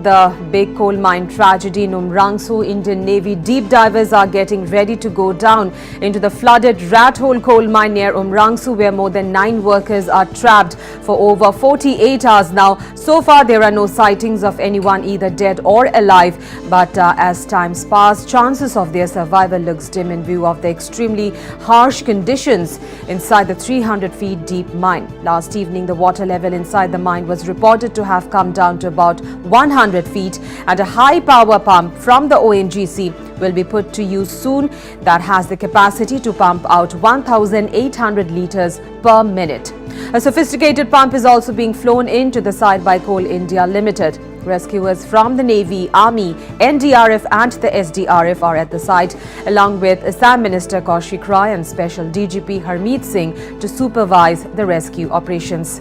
The big coal mine tragedy in Umrangso, Indian Navy deep divers are getting ready to go down into the flooded rat hole coal mine near Umrangso, where more than 9 workers are trapped for over 48 hours now. So far, there are no sightings of anyone either dead or alive. But as times pass, chances of their survival looks dim in view of the extremely harsh conditions inside the 300 feet deep mine. Last evening, the water level inside the mine was reported to have come down to about 100 feet, and a high power pump from the ONGC will be put to use soon that has the capacity to pump out 1,800 litres per minute. A sophisticated pump is also being flown into the site by Coal India Limited. Rescuers from the Navy, Army, NDRF and the SDRF are at the site, along with Assam Minister Kaushik Rai and Special DGP Harmeet Singh to supervise the rescue operations.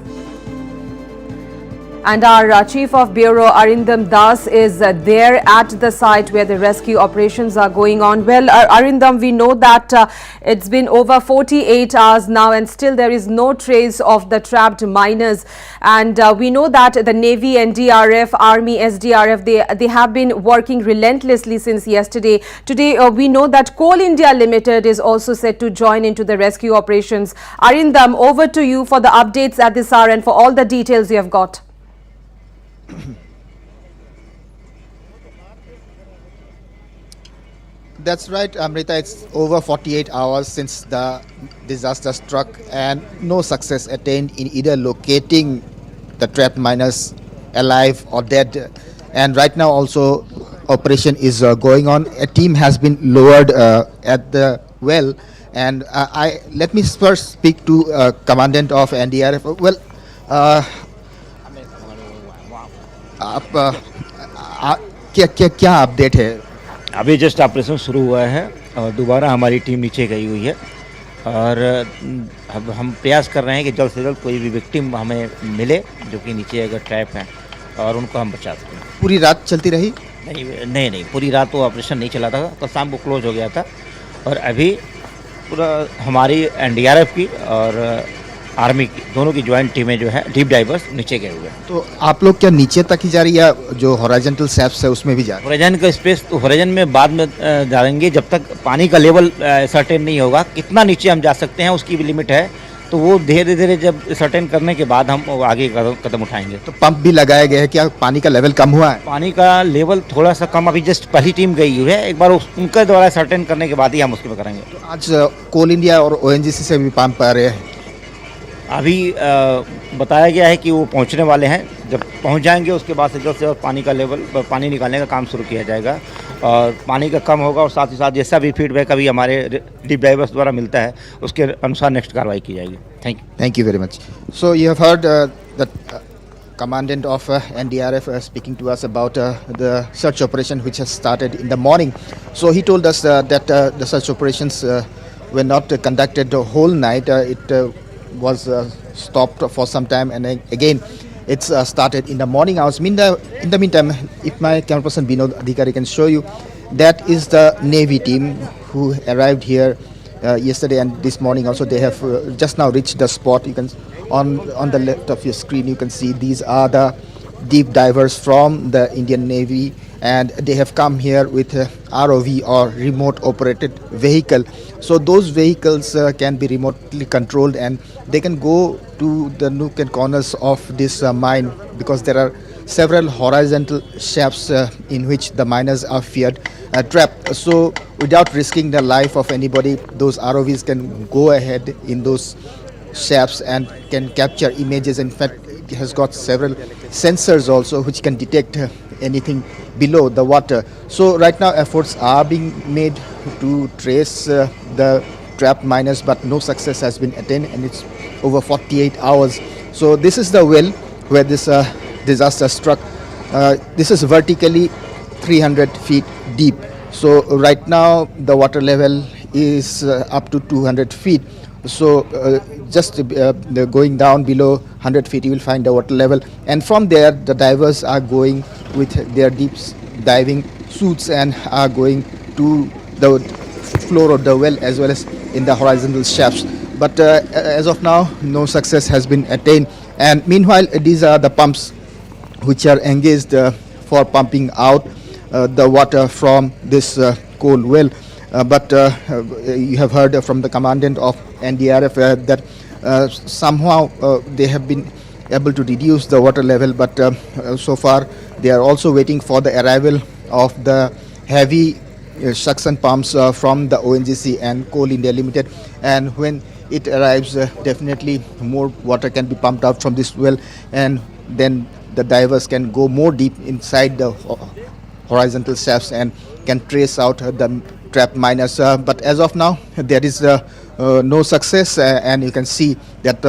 And our Chief of Bureau, Arindam Das, is there at the site where the rescue operations are going on. Well, Arindam, we know that it's been over 48 hours now and still there is no trace of the trapped miners. And we know that the Navy, NDRF, Army, SDRF, they have been working relentlessly since yesterday. Today, we know that Coal India Limited is also set to join into the rescue operations. Arindam, over to you for the updates at this hour and for all the details you have got. That's right, Amrita. It's over 48 hours since the disaster struck and no success attained in either locating the trapped miners alive or dead. And right now also operation is going on. A team has been lowered at the well. And let me first speak to Commandant of NDRF. Well, आप क्या update है? अभी just operation शुरू हुआ है और दोबारा हमारी टीम नीचे गई हुई है और अब हम प्रयास कर रहे हैं कि जल्द से जल्द कोई भी विक्टिम हमें मिले जो कि नीचे अगर ट्रैप हैं और उनको हम बचा सकें। पूरी रात चलती रही? नहीं, पूरी रात तो ऑपरेशन नहीं चला था, तो शाम को क्लोज हो गया था और अभी पूरा हमारी एनडीआरएफ की और आर्मी की दोनों की ज्वाइंट टीमें जो है डीप डाइवर्स नीचे गए हुए हैं। तो आप लोग क्या नीचे तक ही जा रही है, जो हॉरिजॉन्टल शैफ्ट्स है उसमें भी जा रही है? हॉरिजॉन का स्पेस तो हॉरिजॉन में बाद में डालेंगे, जब तक पानी का लेवल सर्टेन नहीं होगा कितना नीचे हम जा सकते हैं उसकी भी लिमिट है, तो वो धीरे धीरे जब सर्टेन करने के बाद हम आगे कदम उठाएंगे। तो पंप भी लगाया गया है, क्या पानी का लेवल कम हुआ है? पानी का लेवल थोड़ा सा कम, अभी जस्ट पहली टीम गई हुई है, एक बार उनके द्वारा सर्टेन करने के बाद ही हम उसके करेंगे। तो आज कोल इंडिया और ओएनजीसी से भी पंप आ रहे हैं? अभी बताया गया है कि वो पहुंचने वाले हैं, जब पहुंच जाएंगे उसके बाद से जल्द से जल्द पानी का लेवल, पानी निकालने का काम शुरू किया जाएगा और पानी का कम होगा और साथ ही साथ जैसा भी फीडबैक अभी हमारे डीप डाइवर्स द्वारा मिलता है उसके अनुसार नेक्स्ट कार्रवाई की जाएगी। Thank you very much. So you have heard the commandant of NDRF speaking to us about the search operation which has started in the morning. So he told us that the search operations were not conducted the whole night. It was stopped for some time and again it's started in the morning hours. In the meantime, if my camera person Binod Adhikari can show you, that is the Navy team who arrived here yesterday and this morning also. They have just now reached the spot. You can on the left of your screen you can see these are the deep divers from the Indian Navy, and they have come here with ROV or remote operated vehicle. So those vehicles can be remotely controlled and they can go to the nook and corners of this mine, because there are several horizontal shafts in which the miners are feared trapped. So without risking the life of anybody, those ROVs can go ahead in those shafts and can capture images. In fact, it has got several sensors also which can detect anything below the water. So right now efforts are being made to trace the trapped miners, but no success has been attained and it's over 48 hours. So this is the well where this disaster struck. This is vertically 300 feet deep. So right now the water level is up to 200 feet. So just going down below 100 feet you will find the water level, and from there the divers are going with their deep diving suits and are going to the floor of the well as well as in the horizontal shafts. But as of now no success has been attained, and meanwhile these are the pumps which are engaged for pumping out the water from this coal well. But you have heard from the commandant of NDRF that somehow they have been able to reduce the water level, but so far they are also waiting for the arrival of the heavy suction pumps from the ONGC and Coal India Limited, and when it arrives, definitely more water can be pumped out from this well, and then the divers can go more deep inside the horizontal shafts and can trace out the trapped miners. But as of now, there is no success, and you can see that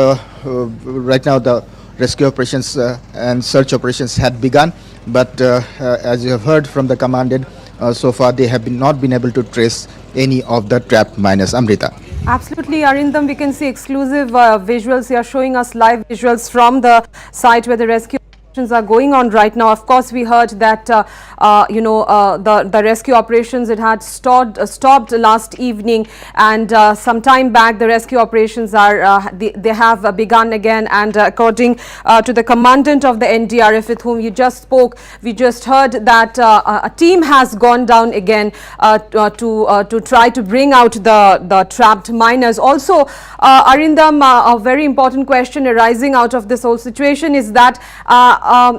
right now the rescue operations and search operations had begun. But as you have heard from the commandant, so far they have not been able to trace any of the trapped miners. Amrita. Absolutely, Arindam, we can see exclusive visuals. You are showing us live visuals from the site where the rescue operations are going on right now. Of course, we heard that the rescue operations, it had stopped last evening, and some time back the rescue operations are they have begun again. And according to the commandant of the NDRF with whom you just spoke, we just heard that a team has gone down again to try to bring out the trapped miners. Also, Arindam, a very important question arising out of this whole situation is that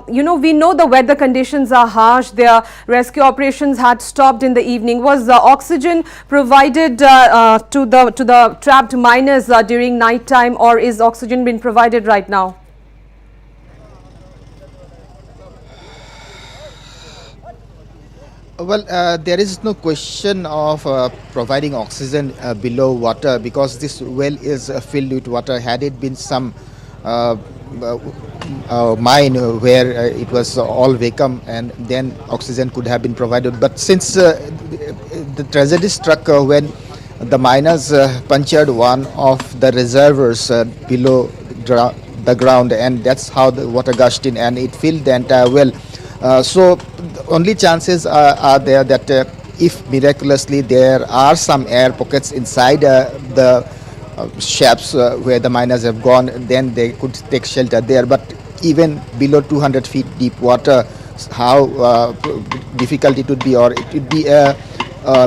we know the weather conditions are harsh. Their rescue operations had stopped in the evening. Was oxygen provided to the trapped miners during night time, or is oxygen being provided right now? Well, there is no question of providing oxygen below water, because this well is filled with water. Had it been some mine where it was all vacuum, and then oxygen could have been provided. But since the tragedy struck when the miners punctured one of the reservoirs below the ground, and that's how the water gushed in and it filled the entire well. So the only chances are there that if miraculously there are some air pockets inside the shafts where the miners have gone, then they could take shelter there. But even below 200 feet deep water, how difficult it would be, or it would be a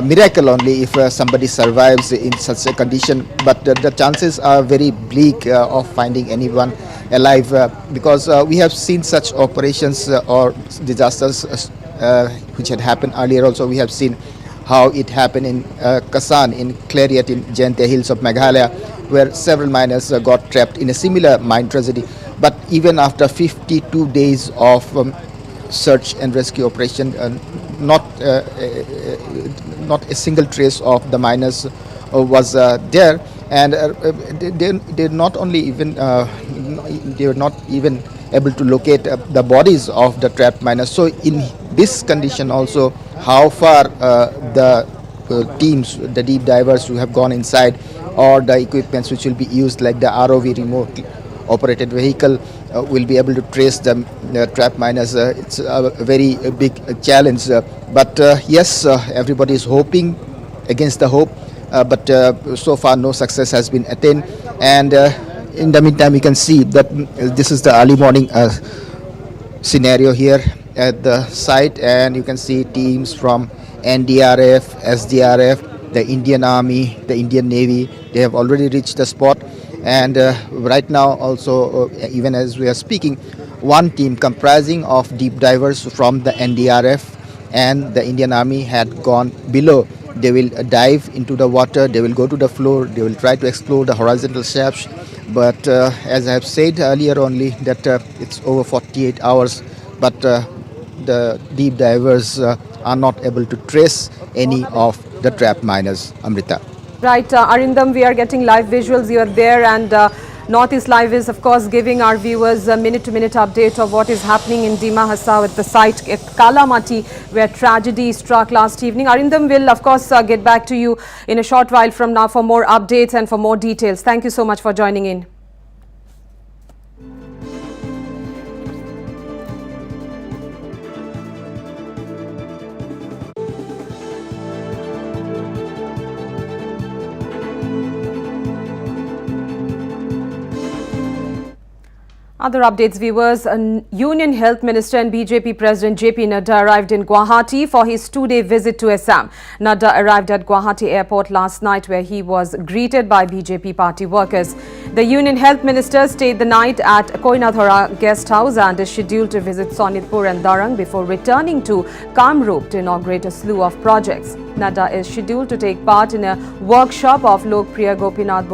miracle only if somebody survives in such a condition. But the chances are very bleak of finding anyone alive, because we have seen such operations or disasters which had happened earlier. Also, we have seen how it happened in Kasan, in Clariat, in Jayante Hills of Meghalaya, where several miners got trapped in a similar mine tragedy. But even after 52 days of search and rescue operation, not a single trace of the miners was there, and they not only even they were not even able to locate the bodies of the trapped miners. So in this condition also, how far the teams, the deep divers who have gone inside, or the equipments which will be used like the ROV, remote operated vehicle, will be able to trace the trapped miners. It's a very big challenge, but yes, everybody is hoping against the hope, but so far no success has been attained. And in the meantime, you can see that this is the early morning scenario here at the site, and you can see teams from NDRF, SDRF, the Indian Army, the Indian Navy. They have already reached the spot, and right now also, even as we are speaking, one team comprising of deep divers from the NDRF and the Indian Army had gone below. They will dive into the water, they will go to the floor, they will try to explore the horizontal shafts. But as I have said earlier only, that it's over 48 hours, but the deep divers are not able to trace any of the trapped miners. Amrita. Right, Arindam, we are getting live visuals. You are there, and Northeast Live is, of course, giving our viewers a minute-to-minute update of what is happening in Dima Hassa at the site at Kalamati, where tragedy struck last evening. Arindam will, of course, get back to you in a short while from now for more updates and for more details. Thank you so much for joining in. Other updates, viewers. Union Health Minister and BJP President JP Nadda arrived in Guwahati for his two-day visit to Assam. Nadda arrived at Guwahati airport last night where he was greeted by BJP party workers. The Union Health Minister stayed the night at Koinadhora guest house and is scheduled to visit Sonitpur and Darang before returning to Kamrup to inaugurate a slew of projects. Nadda is scheduled to take part in a workshop of Lokpriya Gopinath